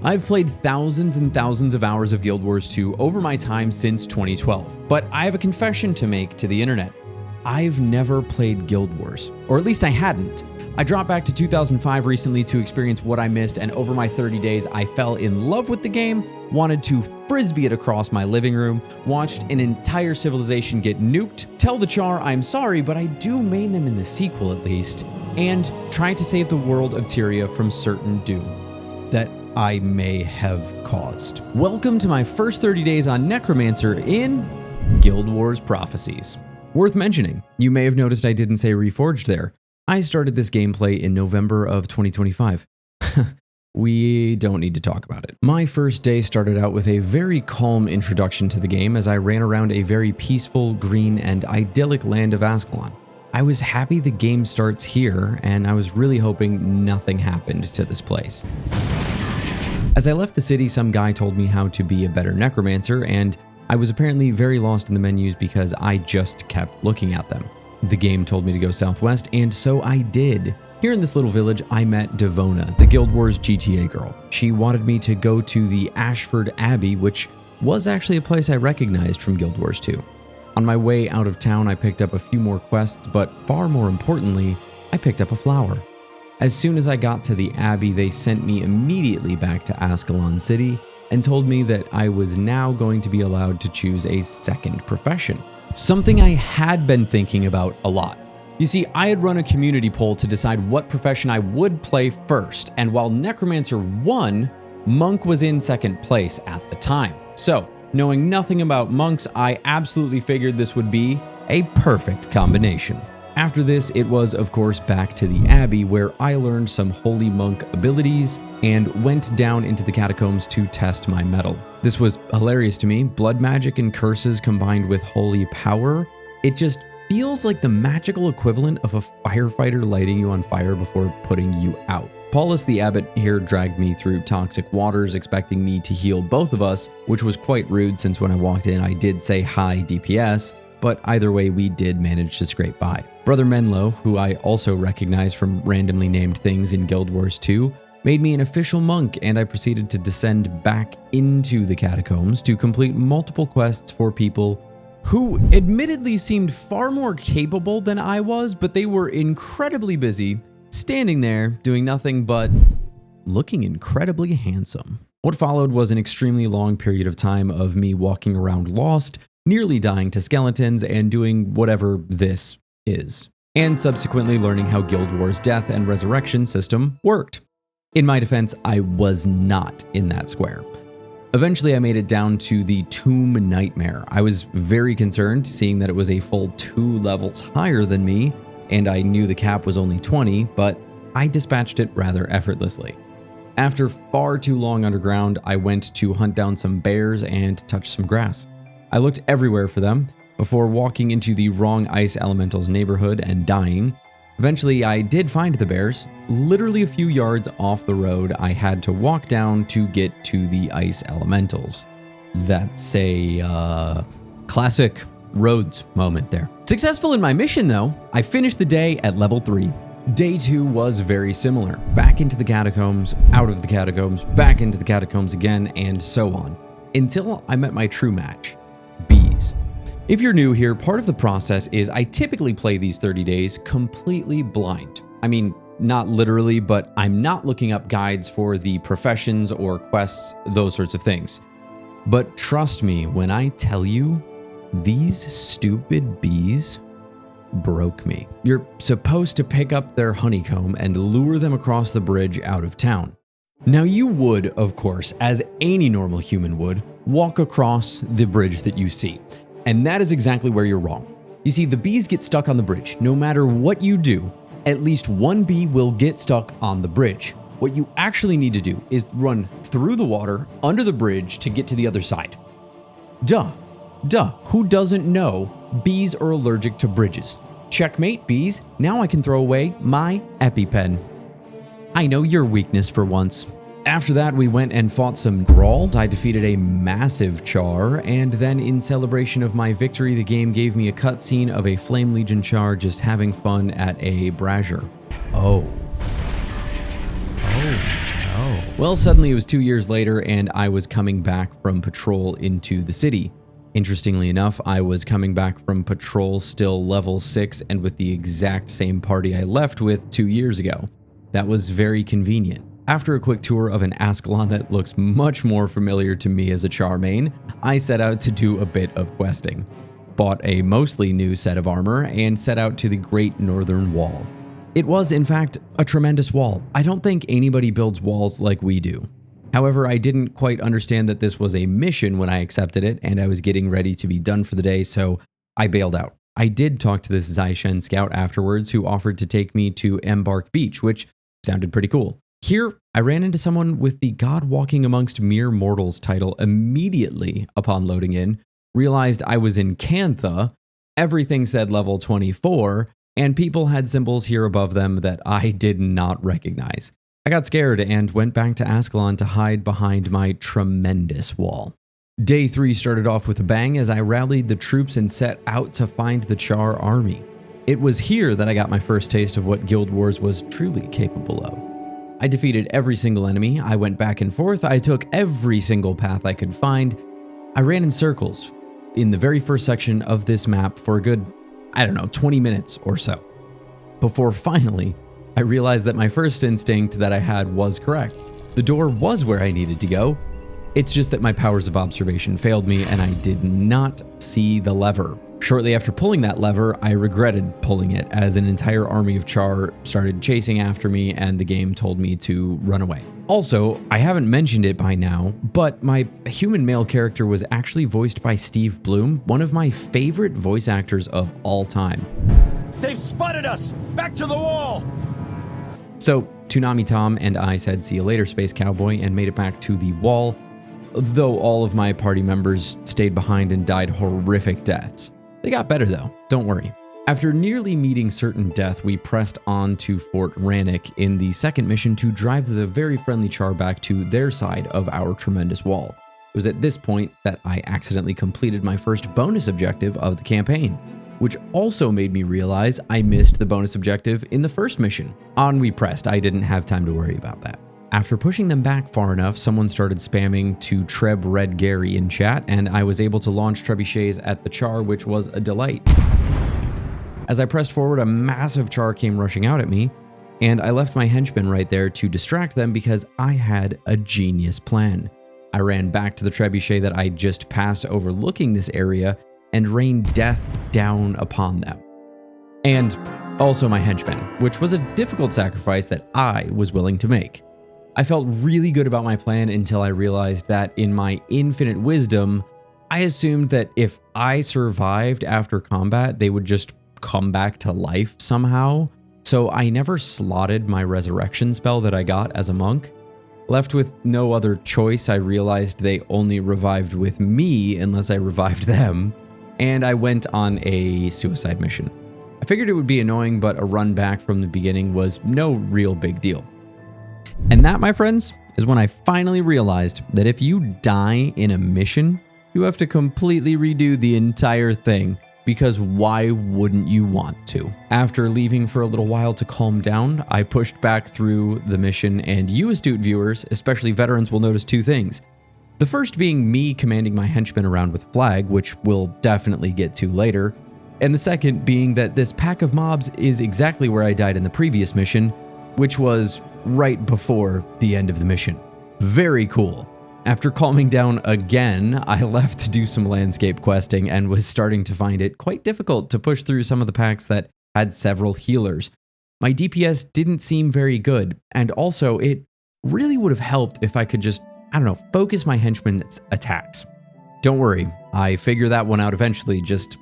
I've played thousands and thousands of hours of Guild Wars 2 over my time since 2012, but I have a confession to make to the internet. I've never played Guild Wars, or at least I hadn't. I dropped back to 2005 recently to experience what I missed, and over my 30 days, I fell in love with the game, wanted to frisbee it across my living room, watched an entire civilization get nuked, tell the Char I'm sorry, but I do main them in the sequel at least, and tried to save the world of Tyria from certain doom that I may have caused. Welcome to my first 30 days on Necromancer in Guild Wars Prophecies. Worth mentioning, you may have noticed I didn't say Reforged there. I started this gameplay in November of 2025. We don't need to talk about it. My first day started out with a very calm introduction to the game as I ran around a very peaceful, green, and idyllic land of Ascalon. I was happy the game starts here, and I was really hoping nothing happened to this place. As I left the city, some guy told me how to be a better necromancer, and I was apparently very lost in the menus because I just kept looking at them. The game told me to go southwest, and so I did. Here in this little village, I met Devona, the Guild Wars GTA girl. She wanted me to go to the Ashford Abbey, which was actually a place I recognized from Guild Wars 2. On my way out of town, I picked up a few more quests, but far more importantly, I picked up a flower. As soon as I got to the Abbey, they sent me immediately back to Ascalon City and told me that I was now going to be allowed to choose a second profession. Something I had been thinking about a lot. You see, I had run a community poll to decide what profession I would play first, and while Necromancer won, Monk was in second place at the time. So, knowing nothing about monks, I absolutely figured this would be a perfect combination. After this, it was of course back to the Abbey where I learned some holy monk abilities and went down into the catacombs to test my mettle. This was hilarious to me. Blood magic and curses combined with holy power. It just feels like the magical equivalent of a firefighter lighting you on fire before putting you out. Paulus the abbot here dragged me through toxic waters, expecting me to heal both of us, which was quite rude since when I walked in I did say hi DPS, but either way we did manage to scrape by. Brother Menlo, who I also recognize from randomly named things in Guild Wars 2, made me an official monk, and I proceeded to descend back into the catacombs to complete multiple quests for people who admittedly seemed far more capable than I was, but they were incredibly busy, standing there doing nothing but looking incredibly handsome. What followed was an extremely long period of time of me walking around lost, nearly dying to skeletons, and doing whatever this is, and subsequently learning how Guild Wars' death and resurrection system worked. In my defense, I was not in that square. Eventually, I made it down to the Tomb Nightmare. I was very concerned, seeing that it was a full 2 levels higher than me, and I knew the cap was only 20, but I dispatched it rather effortlessly. After far too long underground, I went to hunt down some bears and touch some grass. I looked everywhere for them before walking into the wrong ice elemental's neighborhood and dying. Eventually, I did find the bears. Literally a few yards off the road, I had to walk down to get to the ice elementals. That's a classic roads moment there. Successful in my mission though, I finished the day at level 3. Day 2 was very similar. Back into the catacombs, out of the catacombs, back into the catacombs again, and so on. Until I met my true match, bees. If you're new here, part of the process is I typically play these 30 days completely blind. I mean, not literally, but I'm not looking up guides for the professions or quests, those sorts of things. But trust me when I tell you, these stupid bees broke me. You're supposed to pick up their honeycomb and lure them across the bridge out of town. Now you would, of course, as any normal human would, walk across the bridge that you see. And that is exactly where you're wrong. You see, the bees get stuck on the bridge. No matter what you do, at least one bee will get stuck on the bridge. What you actually need to do is run through the water, under the bridge to get to the other side. Duh. Who doesn't know bees are allergic to bridges? Checkmate, bees. Now I can throw away my EpiPen. I know your weakness for once. After that, we went and fought some Grauls. I defeated a massive Char, and then in celebration of my victory, the game gave me a cutscene of a Flame Legion Char just having fun at a brazier. Oh. Well, suddenly it was 2 years later and I was coming back from patrol into the city. Interestingly enough, I was coming back from patrol still level 6 and with the exact same party I left with 2 years ago. That was very convenient. After a quick tour of an Ascalon that looks much more familiar to me as a Char main, I set out to do a bit of questing. Bought a mostly new set of armor and set out to the Great Northern Wall. It was, in fact, a tremendous wall. I don't think anybody builds walls like we do. However, I didn't quite understand that this was a mission when I accepted it, and I was getting ready to be done for the day, so I bailed out. I did talk to this Zaishen scout afterwards who offered to take me to Embark Beach, which sounded pretty cool. Here, I ran into someone with the God Walking Amongst Mere Mortals title immediately upon loading in, realized I was in Cantha, everything said level 24, and people had symbols here above them that I did not recognize. I got scared and went back to Ascalon to hide behind my tremendous wall. Day 3 started off with a bang as I rallied the troops and set out to find the Char army. It was here that I got my first taste of what Guild Wars was truly capable of. I defeated every single enemy, I went back and forth, I took every single path I could find. I ran in circles in the very first section of this map for a good, 20 minutes or so. Before finally, I realized that my first instinct that I had was correct. The door was where I needed to go. It's just that my powers of observation failed me and I did not see the lever. Shortly after pulling that lever, I regretted pulling it as an entire army of Char started chasing after me and the game told me to run away. Also, I haven't mentioned it by now, but my human male character was actually voiced by Steve Bloom, one of my favorite voice actors of all time. They've spotted us! Back to the wall! So, Toonami Tom and I said see you later, Space Cowboy, and made it back to the wall, though all of my party members stayed behind and died horrific deaths. They got better though, don't worry. After nearly meeting certain death, we pressed on to Fort Rannoch in the second mission to drive the very friendly Char back to their side of our tremendous wall. It was at this point that I accidentally completed my first bonus objective of the campaign, which also made me realize I missed the bonus objective in the first mission. On we pressed, I didn't have time to worry about that. After pushing them back far enough, someone started spamming to Treb Red Gary in chat, and I was able to launch trebuchets at the Char, which was a delight. As I pressed forward, a massive Char came rushing out at me, and I left my henchmen right there to distract them because I had a genius plan. I ran back to the trebuchet that I just passed overlooking this area and rained death down upon them. And also my henchmen, which was a difficult sacrifice that I was willing to make. I felt really good about my plan until I realized that in my infinite wisdom, I assumed that if I survived after combat, they would just come back to life somehow. So I never slotted my resurrection spell that I got as a monk. Left with no other choice, I realized they only revived with me unless I revived them, and I went on a suicide mission. I figured it would be annoying, but a run back from the beginning was no real big deal. And that, my friends, is when I finally realized that if you die in a mission, you have to completely redo the entire thing, because why wouldn't you want to? After leaving for a little while to calm down, I pushed back through the mission, and you astute viewers, especially veterans, will notice two things. The first being me commanding my henchmen around with a flag, which we'll definitely get to later, and the second being that this pack of mobs is exactly where I died in the previous mission, which was right before the end of the mission. Very cool. After calming down again, I left to do some landscape questing and was starting to find it quite difficult to push through some of the packs that had several healers. My DPS didn't seem very good, and also it really would have helped if I could just, focus my henchmen's attacks. Don't worry, I figure that one out eventually, just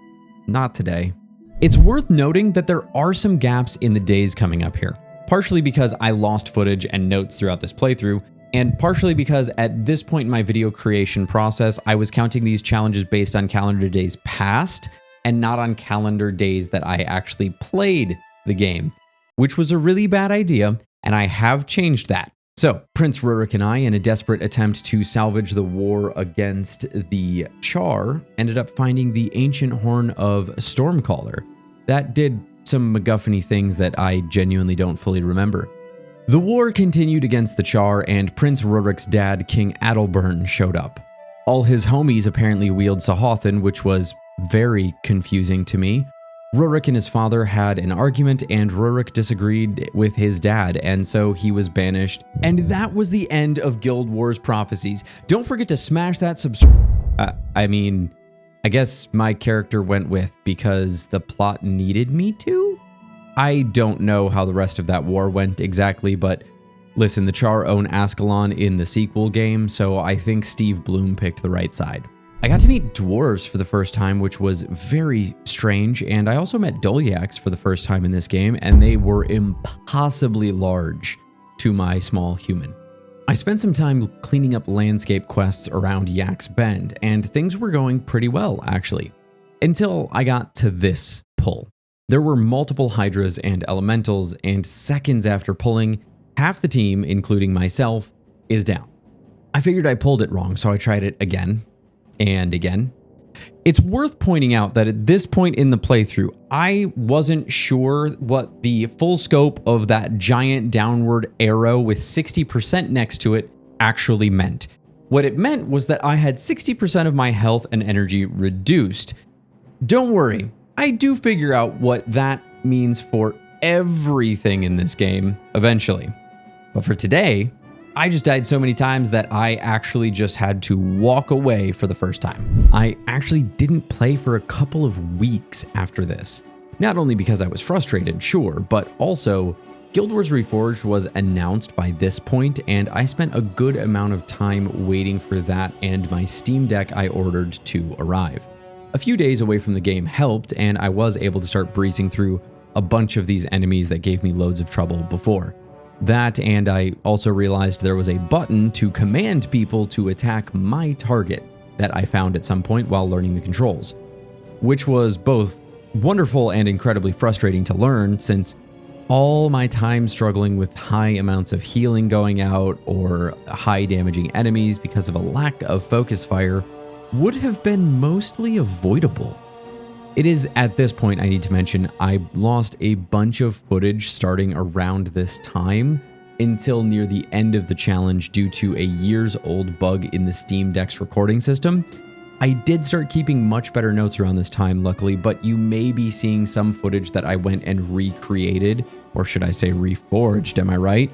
not today. It's worth noting that there are some gaps in the days coming up here, partially because I lost footage and notes throughout this playthrough, and partially because at this point in my video creation process, I was counting these challenges based on calendar days past and not on calendar days that I actually played the game, which was a really bad idea, and I have changed that. So, Prince Rurik and I, in a desperate attempt to salvage the war against the Char, ended up finding the ancient horn of Stormcaller. That did some MacGuffin-y things that I genuinely don't fully remember. The war continued against the Char, and Prince Rurik's dad, King Adalbern, showed up. All his homies apparently wield Sahothan, which was very confusing to me. Rurik and his father had an argument, and Rurik disagreed with his dad, and so he was banished. And that was the end of Guild Wars Prophecies. Don't forget to smash that I guess my character went with because the plot needed me to? I don't know how the rest of that war went exactly, but listen, the Char own Ascalon in the sequel game, so I think Steve Bloom picked the right side. I got to meet dwarves for the first time, which was very strange, and I also met Dolyaks for the first time in this game, and they were impossibly large to my small human. I spent some time cleaning up landscape quests around Yak's Bend, and things were going pretty well, actually. Until I got to this pull. There were multiple Hydras and Elementals, and seconds after pulling, half the team, including myself, is down. I figured I pulled it wrong, so I tried it again and again. It's worth pointing out that at this point in the playthrough, I wasn't sure what the full scope of that giant downward arrow with 60% next to it actually meant. What it meant was that I had 60% of my health and energy reduced. Don't worry, I do figure out what that means for everything in this game eventually. But for today, I just died so many times that I actually just had to walk away for the first time. I actually didn't play for a couple of weeks after this. Not only because I was frustrated, sure, but also Guild Wars Reforged was announced by this point, and I spent a good amount of time waiting for that and my Steam Deck I ordered to arrive. A few days away from the game helped, and I was able to start breezing through a bunch of these enemies that gave me loads of trouble before. That, and I also realized there was a button to command people to attack my target that I found at some point while learning the controls, which was both wonderful and incredibly frustrating to learn, since all my time struggling with high amounts of healing going out or high damaging enemies because of a lack of focus fire would have been mostly avoidable. It is at this point I need to mention I lost a bunch of footage starting around this time until near the end of the challenge due to a years-old bug in the Steam Deck's recording system. I did start keeping much better notes around this time, luckily, but you may be seeing some footage that I went and recreated, or should I say reforged, am I right?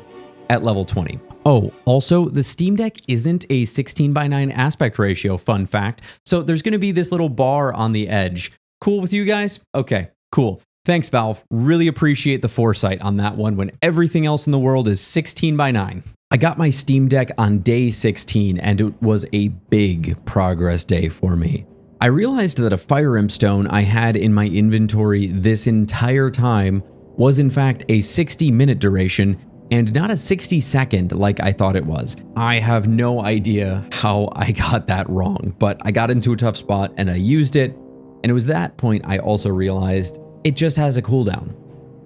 At level 20. Oh, also, the Steam Deck isn't a 16:9 aspect ratio, fun fact, so there's going to be this little bar on the edge. Cool with you guys? Okay, cool. Thanks, Valve. Really appreciate the foresight on that one when everything else in the world is 16:9. I got my Steam Deck on day 16, and it was a big progress day for me. I realized that a Fire Imp Stone I had in my inventory this entire time was in fact a 60-minute duration and not a 60-second like I thought it was. I have no idea how I got that wrong, but I got into a tough spot and I used it. And it was that point I also realized it just has a cooldown.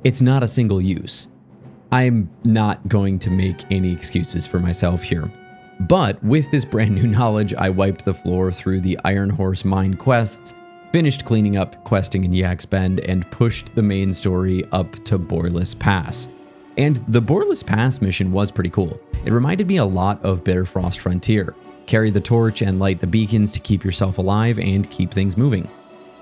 It's not a single use. I'm not going to make any excuses for myself here. But with this brand new knowledge, I wiped the floor through the Iron Horse Mine quests, finished cleaning up questing in Yak's Bend, and pushed the main story up to Borealis Pass. And the Borealis Pass mission was pretty cool. It reminded me a lot of Bitterfrost Frontier. Carry the torch and light the beacons to keep yourself alive and keep things moving.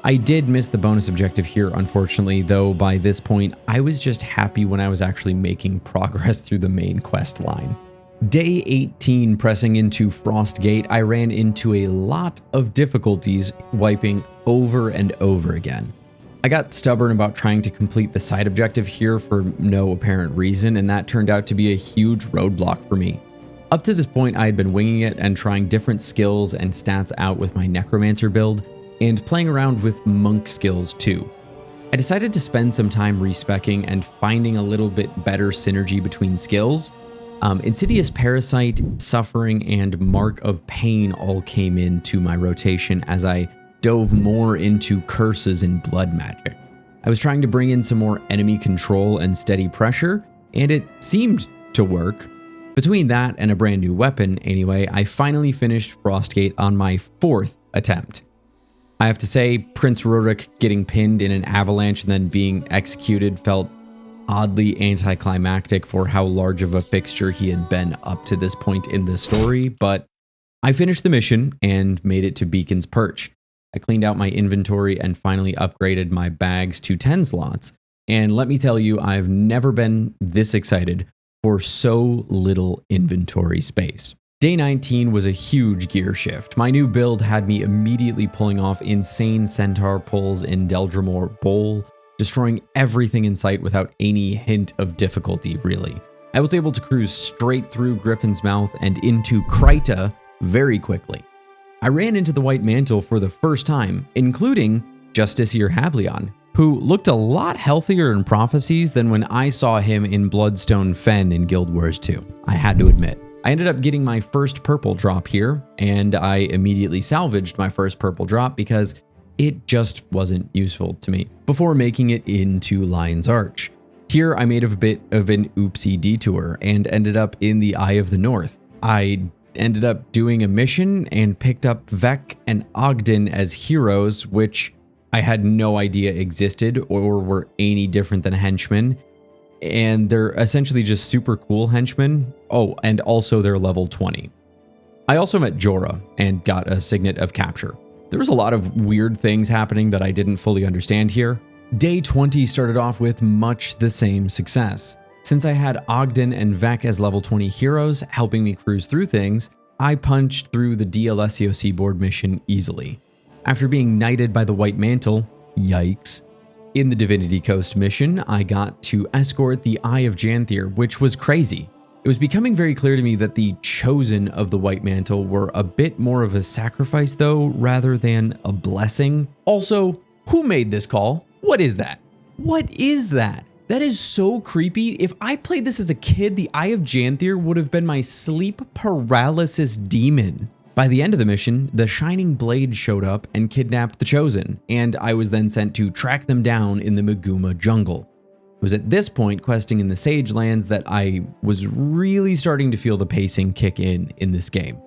I did miss the bonus objective here, unfortunately, though by this point, I was just happy when I was actually making progress through the main quest line. Day 18, pressing into Frostgate, I ran into a lot of difficulties wiping over and over again. I got stubborn about trying to complete the side objective here for no apparent reason, and that turned out to be a huge roadblock for me. Up to this point, I had been winging it and trying different skills and stats out with my Necromancer build, and playing around with monk skills too. I decided to spend some time respecking and finding a little bit better synergy between skills. Insidious Parasite, Suffering, and Mark of Pain all came into my rotation as I dove more into curses and blood magic. I was trying to bring in some more enemy control and steady pressure, and it seemed to work. Between that and a brand new weapon, anyway, I finally finished Frostgate on my 4th attempt. I have to say, Prince Rurik getting pinned in an avalanche and then being executed felt oddly anticlimactic for how large of a fixture he had been up to this point in the story, but I finished the mission and made it to Beacon's Perch. I cleaned out my inventory and finally upgraded my bags to 10 slots. And let me tell you, I've never been this excited for so little inventory space. Day 19 was a huge gear shift. My new build had me immediately pulling off insane centaur pulls in Deldrimor Bowl, destroying everything in sight without any hint of difficulty, really. I was able to cruise straight through Griffin's Mouth and into Kryta very quickly. I ran into the White Mantle for the first time, including Justiciar Hablion, who looked a lot healthier in Prophecies than when I saw him in Bloodstone Fen in Guild Wars 2, I had to admit. I ended up getting my first purple drop here, and I immediately salvaged my first purple drop because it just wasn't useful to me, before making it into Lion's Arch. Here I made a bit of an oopsie detour and ended up in the Eye of the North. I ended up doing a mission and picked up Vec and Ogden as heroes, which I had no idea existed or were any different than henchmen. And they're essentially just super cool henchmen. Oh, and also they're level 20. I also met Jorah and got a Signet of Capture. There was a lot of weird things happening that I didn't fully understand here. Day 20 started off with much the same success. Since I had Ogden and Vec as level 20 heroes helping me cruise through things, I punched through the DLSEO Seaboard mission easily. After being knighted by the White Mantle, yikes. In the Divinity Coast mission, I got to escort the Eye of Janthier, which was crazy. It was becoming very clear to me that the chosen of the White Mantle were a bit more of a sacrifice though, rather than a blessing. Also, who made this call? What is that? What is that? That is so creepy. If I played this as a kid, the Eye of Janthier would have been my sleep paralysis demon. By the end of the mission, the Shining Blade showed up and kidnapped the Chosen, and I was then sent to track them down in the Maguma jungle. It was at this point, questing in the Sage Lands, that I was really starting to feel the pacing kick in this game.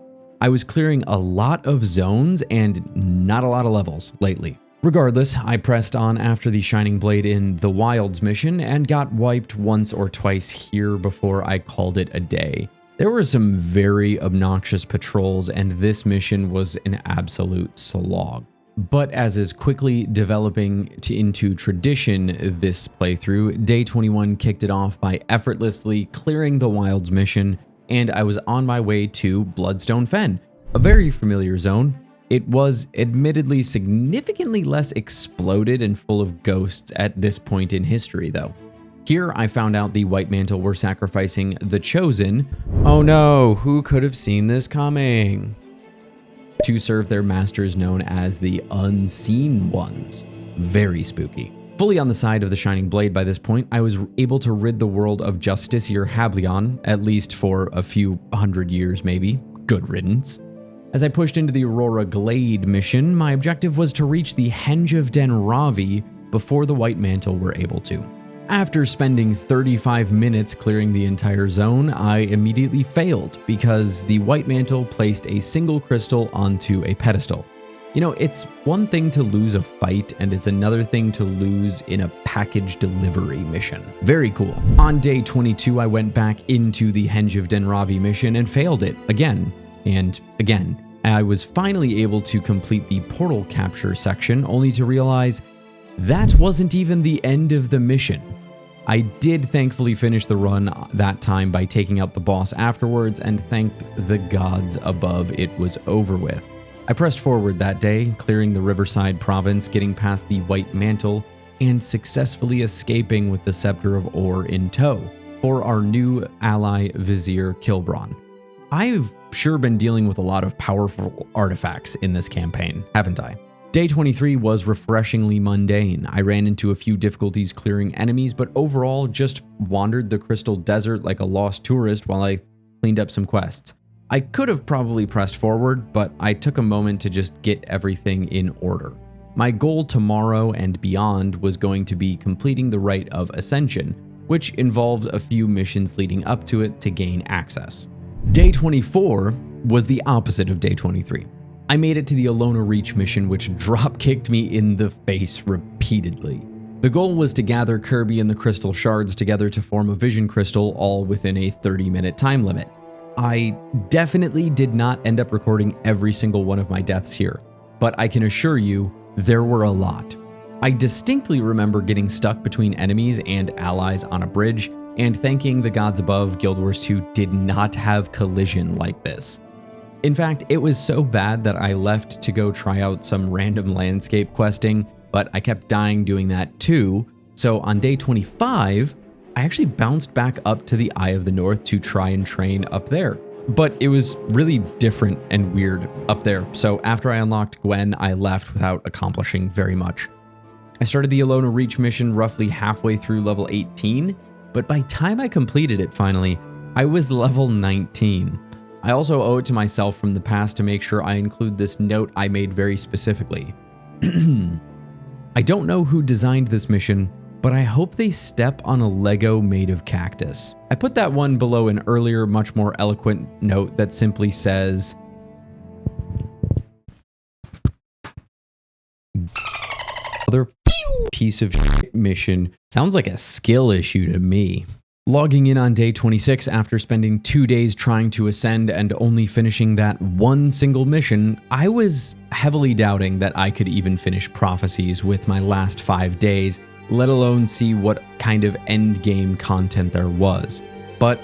I was clearing a lot of zones and not a lot of levels lately. Regardless, I pressed on after the Shining Blade in the Wilds mission and got wiped once or twice here before I called it a day. There were some very obnoxious patrols, and this mission was an absolute slog. But as is quickly developing into tradition this playthrough, Day 21 kicked it off by effortlessly clearing the Wilds mission, and I was on my way to Bloodstone Fen, a very familiar zone. It was admittedly significantly less exploded and full of ghosts at this point in history, though. Here, I found out the White Mantle were sacrificing the Chosen. Oh no, who could have seen this coming? To serve their masters known as the Unseen Ones. Very spooky. Fully on the side of the Shining Blade by this point, I was able to rid the world of Justiciar Hablion, at least for a few hundred years maybe. Good riddance. As I pushed into the Aurora Glade mission, my objective was to reach the Henge of Den Ravi before the White Mantle were able to. After spending 35 minutes clearing the entire zone, I immediately failed because the White Mantle placed a single crystal onto a pedestal. You know, it's one thing to lose a fight, and it's another thing to lose in a package delivery mission. Very cool. On day 22, I went back into the Henge of Den Ravi mission and failed it again and again. I was finally able to complete the portal capture section, only to realize that wasn't even the end of the mission. I did thankfully finish the run that time by taking out the boss afterwards, and thank the gods above it was over with. I pressed forward that day, clearing the Riverside province, getting past the White Mantle, and successfully escaping with the Scepter of Ore in tow for our new ally Vizier Kilbron. I've sure been dealing with a lot of powerful artifacts in this campaign, haven't I? Day 23 was refreshingly mundane. I ran into a few difficulties clearing enemies, but overall just wandered the Crystal Desert like a lost tourist while I cleaned up some quests. I could have probably pressed forward, but I took a moment to just get everything in order. My goal tomorrow and beyond was going to be completing the Rite of Ascension, which involved a few missions leading up to it to gain access. Day 24 was the opposite of Day 23. I made it to the Alona Reach mission, which drop-kicked me in the face repeatedly. The goal was to gather Kirby and the crystal shards together to form a vision crystal, all within a 30-minute time limit. I definitely did not end up recording every single one of my deaths here, but I can assure you, there were a lot. I distinctly remember getting stuck between enemies and allies on a bridge, and thanking the gods above Guild Wars 2 did not have collision like this. In fact, it was so bad that I left to go try out some random landscape questing, but I kept dying doing that too, so on day 25, I actually bounced back up to the Eye of the North to try and train up there. But it was really different and weird up there, so after I unlocked Gwen, I left without accomplishing very much. I started the Alona Reach mission roughly halfway through level 18, but by the time I completed it finally, I was level 19. I also owe it to myself from the past to make sure I include this note I made very specifically. I don't know who designed this mission, but I hope they step on a Lego made of cactus. I put that one below an earlier, much more eloquent note that simply says, "Other piece of shit mission." Sounds like a skill issue to me. Logging in on day 26 after spending 2 days trying to ascend and only finishing that one single mission, I was heavily doubting that I could even finish Prophecies with my last 5 days, let alone see what kind of endgame content there was. But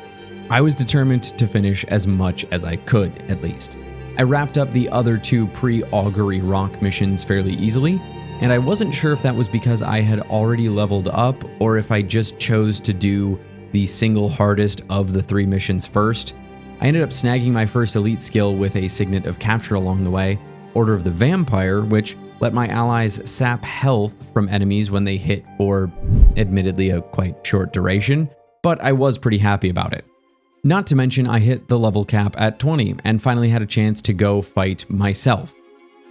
I was determined to finish as much as I could, at least. I wrapped up the other 2 pre-Augury Rock missions fairly easily, and I wasn't sure if that was because I had already leveled up or if I just chose to do the single hardest of the 3 missions first. I ended up snagging my first elite skill with a Signet of Capture along the way, Order of the Vampire, which let my allies sap health from enemies when they hit for, admittedly, a quite short duration, but I was pretty happy about it. Not to mention I hit the level cap at 20 and finally had a chance to go fight myself.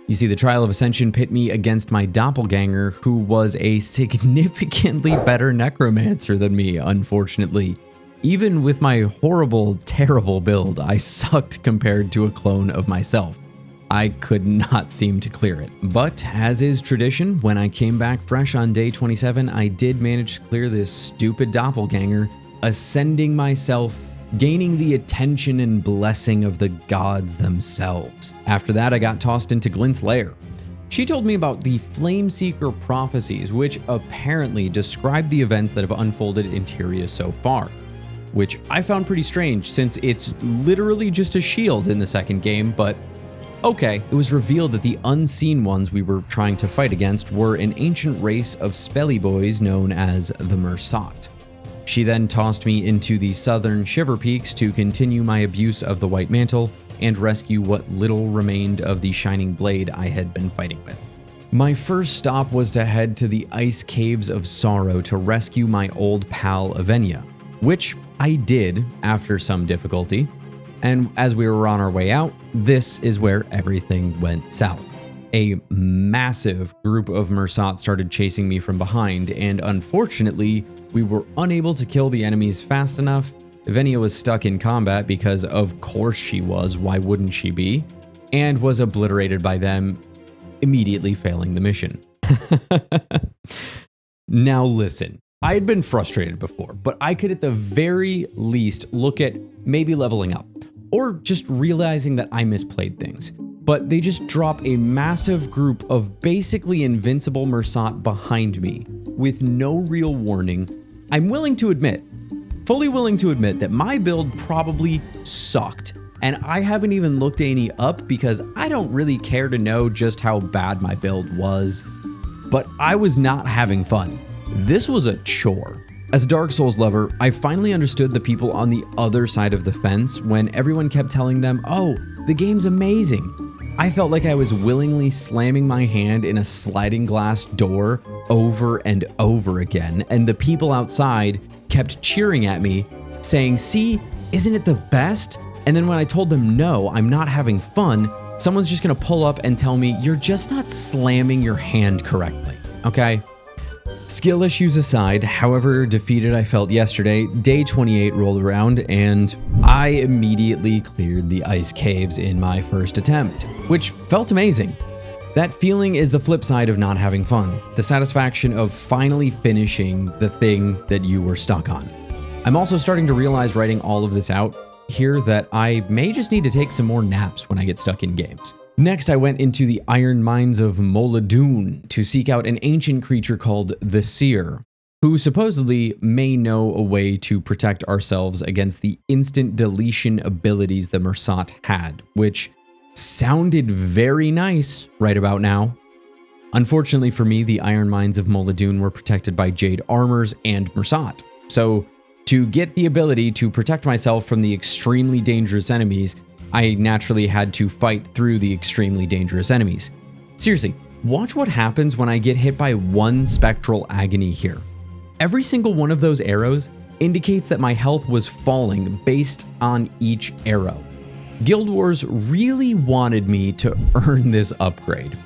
You see, the Trial of Ascension pit me against my doppelganger, who was a significantly better Necromancer than me, unfortunately. Even with my horrible, terrible build, I sucked compared to a clone of myself. I could not seem to clear it. But, as is tradition, when I came back fresh on day 27, I did manage to clear this stupid doppelganger, ascending myself, gaining the attention and blessing of the gods themselves. After that, I got tossed into Glint's lair. She told me about the Flameseeker Prophecies, which apparently describe the events that have unfolded in Tyria so far, which I found pretty strange since it's literally just a shield in the second game, but okay. It was revealed that the unseen ones we were trying to fight against were an ancient race of spelly boys known as the Mersat. She then tossed me into the southern Shiver Peaks to continue my abuse of the White Mantle and rescue what little remained of the Shining Blade I had been fighting with. My first stop was to head to the Ice Caves of Sorrow to rescue my old pal Avenia, which I did after some difficulty, and as we were on our way out, this is where everything went south. A massive group of Mersat started chasing me from behind, and unfortunately, we were unable to kill the enemies fast enough. Avenia was stuck in combat because of course she was, why wouldn't she be? And was obliterated by them, immediately failing the mission. Now listen, I had been frustrated before, but I could at the very least look at maybe leveling up, or just realizing that I misplayed things. But they just drop a massive group of basically invincible Mersat behind me with no real warning. I'm fully willing to admit that my build probably sucked, and I haven't even looked any up because I don't really care to know just how bad my build was, but I was not having fun. This was a chore. As a Dark Souls lover, I finally understood the people on the other side of the fence when everyone kept telling them, "Oh, the game's amazing." I felt like I was willingly slamming my hand in a sliding glass door over and over again, and the people outside kept cheering at me, saying, "See, isn't it the best?" And then when I told them, "No, I'm not having fun," someone's just gonna pull up and tell me, "You're just not slamming your hand correctly," okay? Skill issues aside, however defeated I felt yesterday, day 28 rolled around and I immediately cleared the ice caves in my first attempt, which felt amazing. That feeling is the flip side of not having fun, the satisfaction of finally finishing the thing that you were stuck on. I'm also starting to realize writing all of this out here that I may just need to take some more naps when I get stuck in games. Next, I went into the Iron Mines of Moladoon to seek out an ancient creature called the Seer, who supposedly may know a way to protect ourselves against the instant deletion abilities the Mersat had, which sounded very nice right about now. Unfortunately for me, the Iron Mines of Moladoon were protected by Jade armors and Mersat, so to get the ability to protect myself from the extremely dangerous enemies, I naturally had to fight through the extremely dangerous enemies. Seriously, watch what happens when I get hit by one spectral agony here. Every single one of those arrows indicates that my health was falling based on each arrow. Guild Wars really wanted me to earn this upgrade.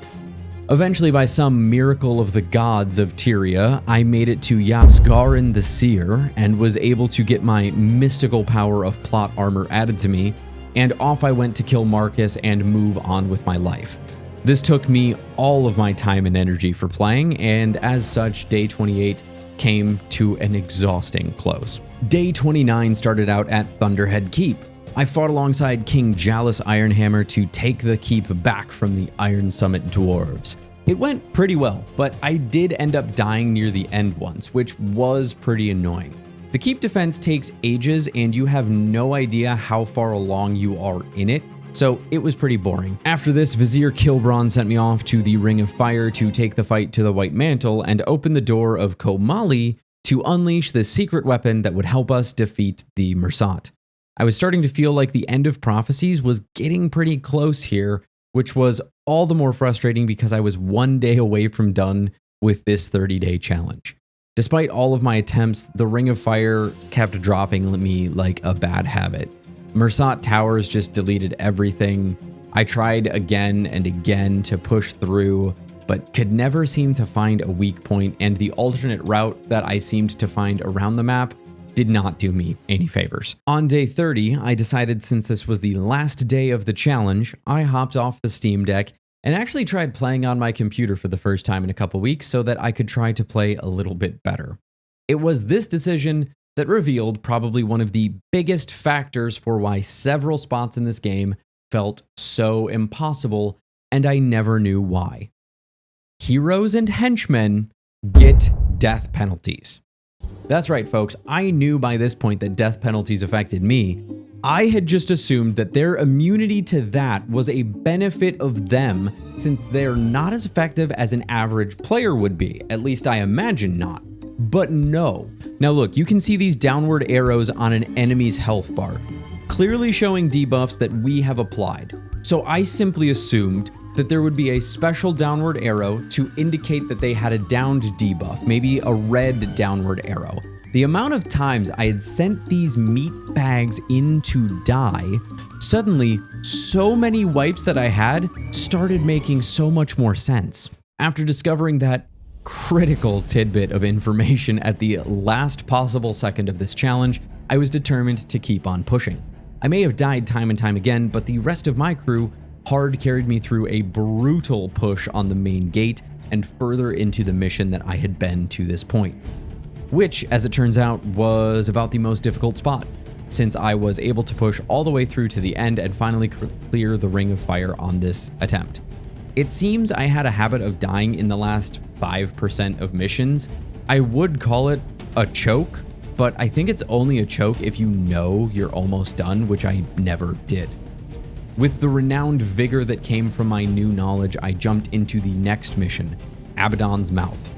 Eventually, by some miracle of the gods of Tyria, I made it to Yasgarin the Seer and was able to get my mystical power of plot armor added to me, and off I went to kill Marcus and move on with my life. This took me all of my time and energy for playing, and as such, day 28 came to an exhausting close. Day 29 started out at Thunderhead Keep. I fought alongside King Jalus Ironhammer to take the keep back from the Iron Summit dwarves. It went pretty well, but I did end up dying near the end once, which was pretty annoying. The keep defense takes ages and you have no idea how far along you are in it, so it was pretty boring. After this, Vizier Kilbron sent me off to the Ring of Fire to take the fight to the White Mantle and open the door of Komali to unleash the secret weapon that would help us defeat the Mersat. I was starting to feel like the end of Prophecies was getting pretty close here, which was all the more frustrating because I was one day away from done with this 30-day challenge. Despite all of my attempts, the Ring of Fire kept dropping me like a bad habit. Mersat Towers just deleted everything. I tried again and again to push through, but could never seem to find a weak point, and the alternate route that I seemed to find around the map did not do me any favors. On day 30, I decided since this was the last day of the challenge, I hopped off the Steam Deck and actually tried playing on my computer for the first time in a couple weeks so that I could try to play a little bit better. It was this decision that revealed probably one of the biggest factors for why several spots in this game felt so impossible, and I never knew why. Heroes and henchmen get death penalties. That's right, folks. I knew by this point that death penalties affected me. I had just assumed that their immunity to that was a benefit of them since they're not as effective as an average player would be. At least I imagine not. But no. Now look, you can see these downward arrows on an enemy's health bar, clearly showing debuffs that we have applied. So I simply assumed that there would be a special downward arrow to indicate that they had a downed debuff, maybe a red downward arrow. The amount of times I had sent these meat bags in to die, suddenly so many wipes that I had started making so much more sense. After discovering that critical tidbit of information at the last possible second of this challenge, I was determined to keep on pushing. I may have died time and time again, but the rest of my crew hard carried me through a brutal push on the main gate and further into the mission that I had been to this point, which, as it turns out, was about the most difficult spot, since I was able to push all the way through to the end and finally clear the Ring of Fire on this attempt. It seems I had a habit of dying in the last 5% of missions. I would call it a choke, but I think it's only a choke if you know you're almost done, which I never did. With the renowned vigor that came from my new knowledge, I jumped into the next mission, Abaddon's Mouth.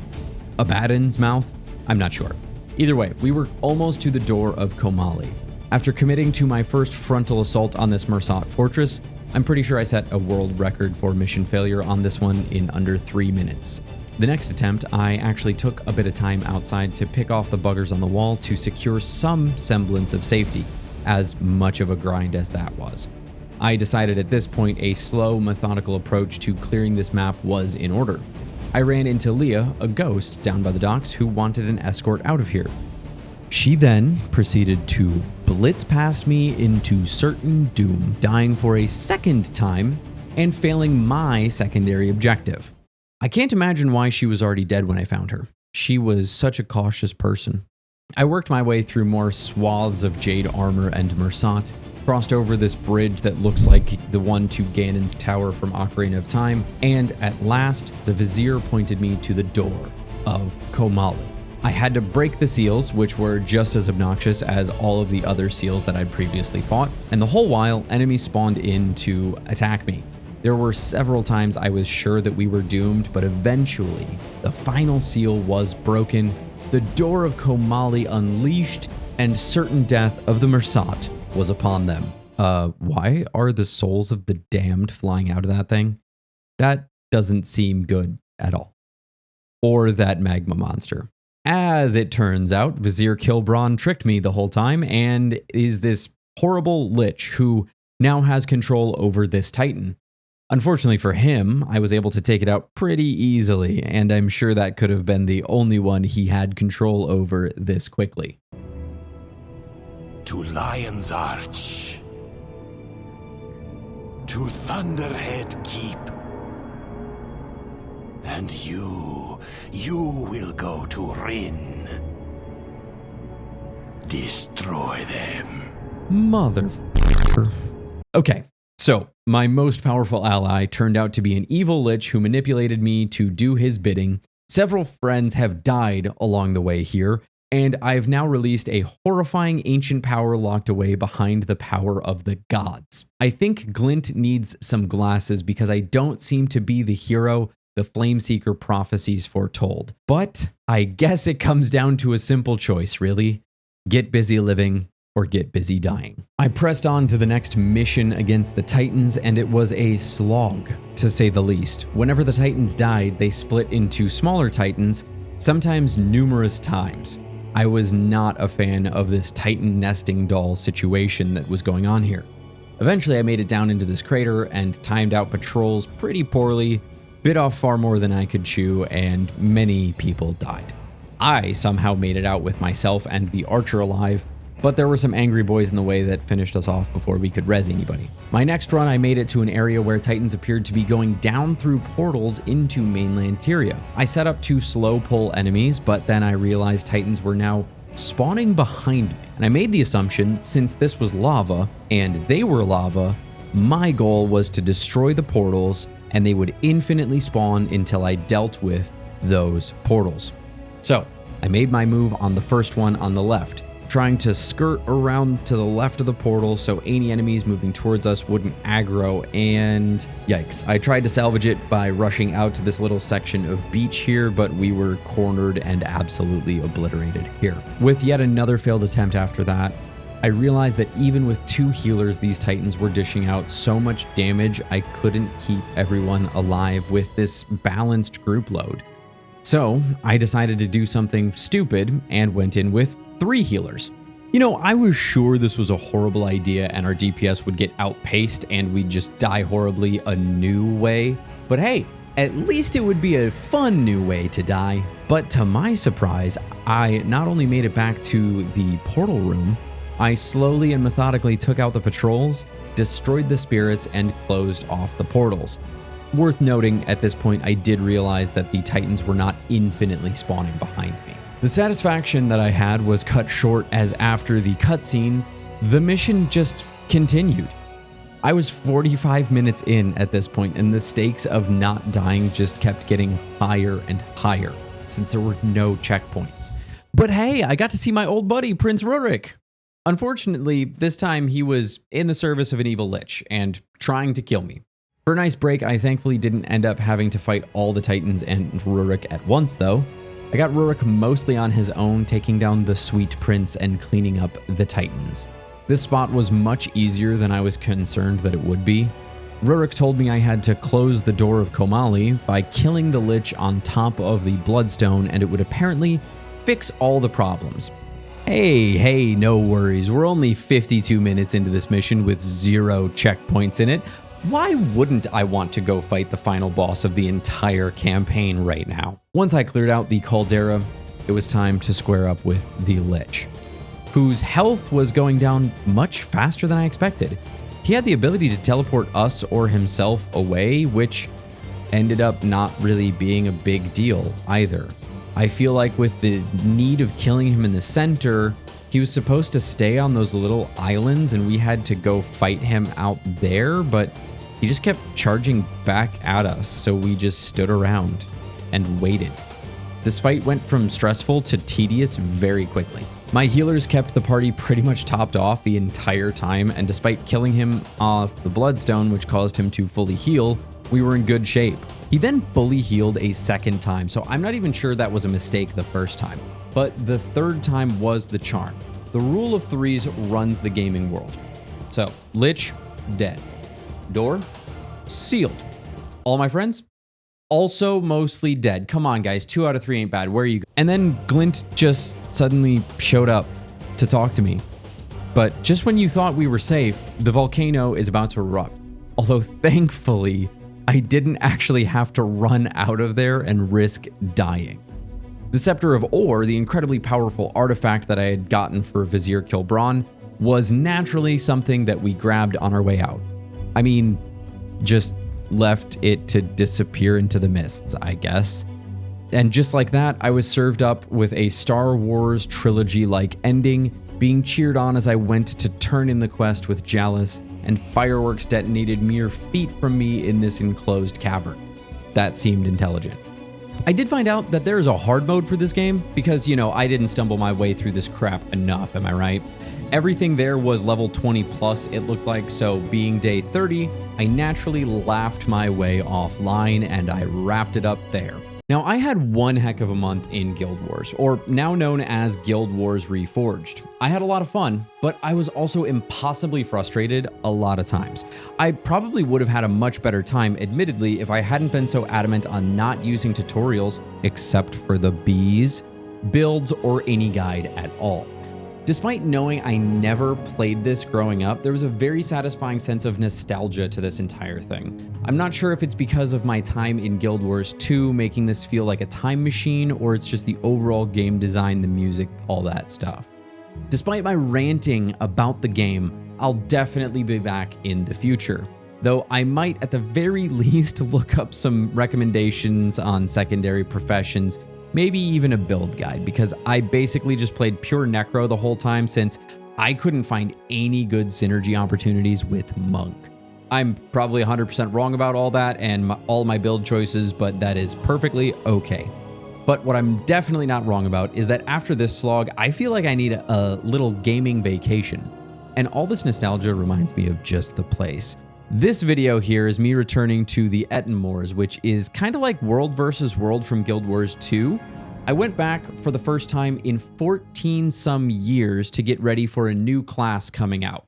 Abaddon's Mouth? I'm not sure. Either way, we were almost to the door of Komali. After committing to my first frontal assault on this Mersat fortress, I'm pretty sure I set a world record for mission failure on this one in under 3 minutes. The next attempt, I actually took a bit of time outside to pick off the buggers on the wall to secure some semblance of safety, as much of a grind as that was. I decided at this point a slow, methodical approach to clearing this map was in order. I ran into Leah, a ghost down by the docks who wanted an escort out of here. She then proceeded to blitz past me into certain doom, dying for a second time and failing my secondary objective. I can't imagine why she was already dead when I found her. She was such a cautious person. I worked my way through more swaths of jade armor and Mersat, crossed over this bridge that looks like the one to Ganon's tower from Ocarina of Time, and at last, the Vizier pointed me to the door of Komali. I had to break the seals, which were just as obnoxious as all of the other seals that I'd previously fought, and the whole while, enemies spawned in to attack me. There were several times I was sure that we were doomed, but eventually, the final seal was broken, the door of Komali unleashed, and certain death of the Mersat was upon them. Why are the souls of the damned flying out of that thing? That doesn't seem good at all. Or that magma monster. As it turns out, Vizier Kilbron tricked me the whole time and is this horrible lich who now has control over this titan. Unfortunately for him, I was able to take it out pretty easily, and I'm sure that could have been the only one he had control over this quickly. To Lion's Arch. To Thunderhead Keep. And you will go to Rin. Destroy them. Motherfucker. Okay, so my most powerful ally turned out to be an evil lich who manipulated me to do his bidding. Several friends have died along the way here, and I've now released a horrifying ancient power locked away behind the power of the gods. I think Glint needs some glasses because I don't seem to be the hero the Flameseeker Prophecies foretold. But I guess it comes down to a simple choice, really. Get busy living or get busy dying. I pressed on to the next mission against the Titans, and it was a slog, to say the least. Whenever the Titans died, they split into smaller Titans, sometimes numerous times. I was not a fan of this Titan nesting doll situation that was going on here. Eventually, I made it down into this crater and timed out patrols pretty poorly, bit off far more than I could chew, and many people died. I somehow made it out with myself and the archer alive, but there were some angry boys in the way that finished us off before we could res anybody. My next run, I made it to an area where Titans appeared to be going down through portals into mainland Tyria. I set up to slow pull enemies, but then I realized Titans were now spawning behind me, and I made the assumption, since this was lava and they were lava, my goal was to destroy the portals and they would infinitely spawn until I dealt with those portals. So I made my move on the first one on the left, trying to skirt around to the left of the portal so any enemies moving towards us wouldn't aggro, and yikes. I tried to salvage it by rushing out to this little section of beach here, but we were cornered and absolutely obliterated here. With yet another failed attempt after that, I realized that even with 2 healers, these Titans were dishing out so much damage I couldn't keep everyone alive with this balanced group load. So I decided to do something stupid and went in with 3 healers. You know, I was sure this was a horrible idea and our DPS would get outpaced and we'd just die horribly a new way. But hey, at least it would be a fun new way to die. But to my surprise, I not only made it back to the portal room, I slowly and methodically took out the patrols, destroyed the spirits, and closed off the portals. Worth noting, at this point, I did realize that the Titans were not infinitely spawning behind me. The satisfaction that I had was cut short, as after the cutscene, the mission just continued. I was 45 minutes in at this point, and the stakes of not dying just kept getting higher and higher, since there were no checkpoints. But hey, I got to see my old buddy, Prince Rurik. Unfortunately, this time he was in the service of an evil lich and trying to kill me. For a nice break, I thankfully didn't end up having to fight all the Titans and Rurik at once, though. I got Rurik mostly on his own, taking down the Sweet Prince and cleaning up the Titans. This spot was much easier than I was concerned that it would be. Rurik told me I had to close the door of Komali by killing the lich on top of the Bloodstone, and it would apparently fix all the problems. Hey, no worries. We're only 52 minutes into this mission with 0 checkpoints in it. Why wouldn't I want to go fight the final boss of the entire campaign right now? Once I cleared out the caldera, it was time to square up with the lich, whose health was going down much faster than I expected. He had the ability to teleport us or himself away, which ended up not really being a big deal either. I feel like with the need of killing him in the center, he was supposed to stay on those little islands and we had to go fight him out there, but he just kept charging back at us, so we just stood around and waited. This fight went from stressful to tedious very quickly. My healers kept the party pretty much topped off the entire time, and despite killing him off the Bloodstone, which caused him to fully heal, we were in good shape. He then fully healed a second time, so I'm not even sure that was a mistake the first time. But the third time was the charm. The rule of threes runs the gaming world. So, Lich, dead. Door, sealed. All my friends, also mostly dead. Come on, guys, 2 out of 3 ain't bad. Where are you? And then Glint just suddenly showed up to talk to me. But just when you thought we were safe, the volcano is about to erupt. Although thankfully, I didn't actually have to run out of there and risk dying. The Scepter of Ore, the incredibly powerful artifact that I had gotten for Vizier Kilbron, was naturally something that we grabbed on our way out. I mean, just left it to disappear into the mists, I guess. And just like that, I was served up with a Star Wars trilogy-like ending, being cheered on as I went to turn in the quest with Jalis, and fireworks detonated mere feet from me in this enclosed cavern. That seemed intelligent. I did find out that there is a hard mode for this game because, you know, I didn't stumble my way through this crap enough, am I right? Everything there was level 20 plus, it looked like, so being day 30, I naturally laughed my way offline and I wrapped it up there. Now, I had one heck of a month in Guild Wars, or now known as Guild Wars Reforged. I had a lot of fun, but I was also impossibly frustrated a lot of times. I probably would have had a much better time, admittedly, if I hadn't been so adamant on not using tutorials, except for the bees, builds, or any guide at all. Despite knowing I never played this growing up, there was a very satisfying sense of nostalgia to this entire thing. I'm not sure if it's because of my time in Guild Wars 2 making this feel like a time machine, or it's just the overall game design, the music, all that stuff. Despite my ranting about the game, I'll definitely be back in the future. Though I might at the very least look up some recommendations on secondary professions, maybe even a build guide, because I basically just played pure Necro the whole time since I couldn't find any good synergy opportunities with Monk. I'm probably 100% wrong about all that and all my build choices, but that is perfectly okay. But what I'm definitely not wrong about is that after this slog, I feel like I need a little gaming vacation. And all this nostalgia reminds me of just the place. This video here is me returning to the Ettenmoors, which is kind of like World versus World from Guild Wars 2. I went back for the first time in 14 some years to get ready for a new class coming out.